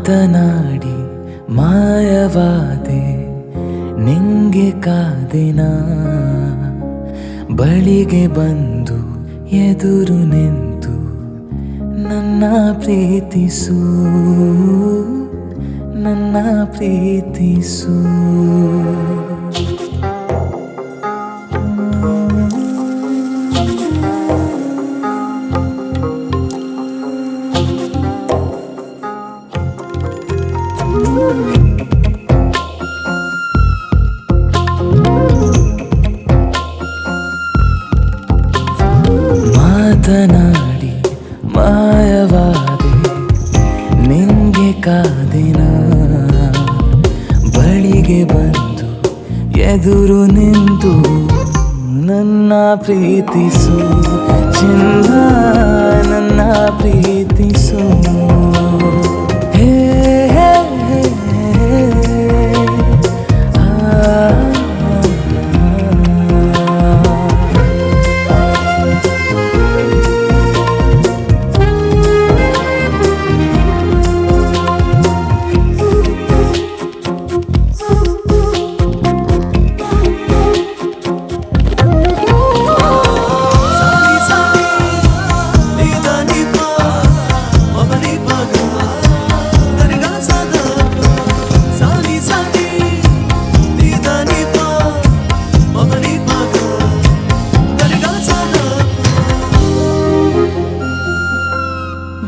ಮಾತನಾಡಿ ಮಾಯವಾದೆ ನಿಂಗೆ ಕಾದಿನ ಬಳಿಗೆ ಬಂದು ಎದುರು ನಿಂತು ನನ್ನ ಪ್ರೀತಿಸು ನನ್ನ ಪ್ರೀತಿಸು ಮಾತನಾಡಿ ಮಾಯವಾದೆ ನಿಂಗೆ ಕಾದಿನ ಬಳಿಗೆ ಬಂದು ಎದುರು ನಿಂತು ನನ್ನ ಪ್ರೀತಿಸು ಚಿನ್ನ ನನ್ನ ಪ್ರೀತಿಸು ಹೇ ಹೇ ಹೇ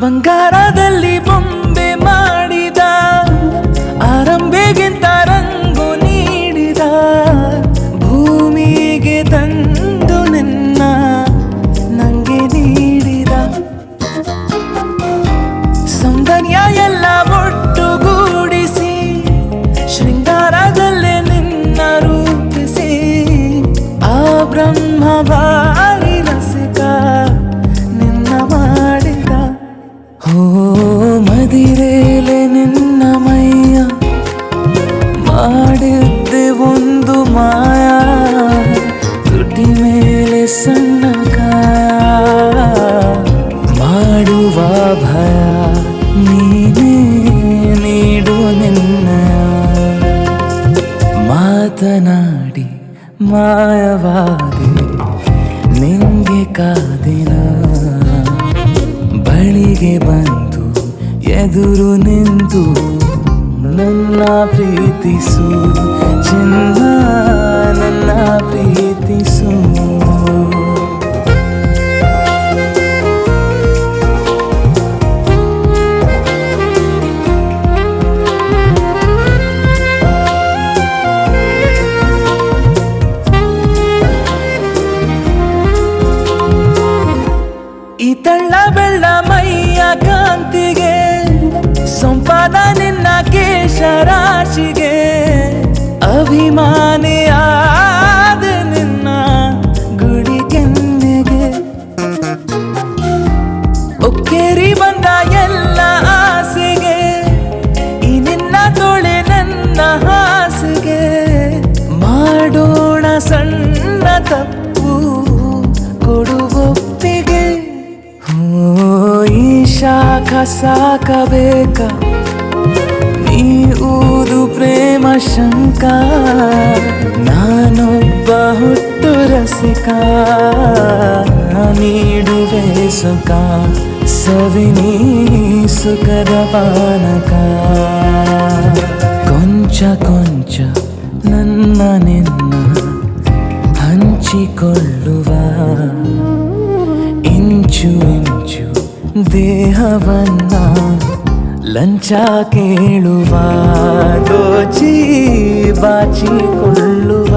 ಬಂಗಾರದಲ್ಲಿ ಬೊಂಬೆ ಮಾಡಿದ ಆರಂಭೆಗಿಂತ ರಂಗು ನೀಡಿದ ಭೂಮಿಗೆ ತಂದು ನಿನ್ನ ನಂಗೆ ನೀಡಿದ ಸೌಂದರ್ಯ ಎಲ್ಲ ಒಟ್ಟುಗೂಡಿಸಿ ಶೃಂಗಾರದಲ್ಲೇ ನಿನ್ನ ರೂಪಿಸಿ ಆ ಬ್ರಹ್ಮ ಬಾರಿ ರಸಿಕ ನಿನ್ನ ಮಾಡಿದ ಓ ಮದಿರೇಲೆ ನಿನ್ನ ಮೈಯ ಮಾಡಿದ್ದೆ ಒಂದು ಮಾಯ ತುಟಿ ಮೇಲೆ ಸಣ್ಣ ಕಾಯ ಮಾಡುವ ಭಯ ನೀನೇ ನೀಡು ನಿನ್ನ ಮಾತನಾಡಿ ಮಾಯವಾದೆ ನಿಂಗೆ ಕಾದಿನ ಬಳಿಗೆ ಬಂದು ಎದುರು ನಿಂತು ನನ್ನ ಪ್ರೀತಿಸು ಚಿನ್ನ ನನ್ನ ಪ್ರೀತಿಸು ಈ ತಳ್ಳ ಬೆಳ್ಳ ಮೈಯ ಕಾಂತಿಗೆ ಸೊಂಪಾದ ನಿನ್ನ ಕೇಶರಾಶಿಗೆ ಅಭಿಮಾನಿಯಾದ ನಿನ್ನ ಗುಡಿ ಕೆನ್ನೆಗೆ ಒಕ್ಕೇರಿ ಬಂದ ಎಲ್ಲ ಆಸೆಗೆ ಈ ನಿನ್ನ ತೋಳೆ ನನ್ನ ಹಾಸಿಗೆ ಮಾಡೋಣ ಸಣ್ಣ ತಪ್ಪು ಕೊಡುವೊಪ್ಪಿಗೆ ಈ ಶಾಖ ಸಾಕಬೇಕ ನೀ ಊದು ಪ್ರೇಮ ಶಂಕ ನಾನೊಬ್ಬ ಹುಟ್ಟು ರಸಿಕ ನೀಡುವೆ ಸುಖ ಸವಿನಿ ಸುಖದ ಪಾನಕ ಕೊಂಚ ಕೊಂಚ ನನ್ನ ನಿನ್ನ ಹಂಚಿಕೊಳ್ಳುವ ಇಂಚು ಇಂಚು ದೇಹವನ್ನ ಲಂಚ ಕೇಳುವ ದೋಚಿ ಬಾಚಿಕೊಳ್ಳುವ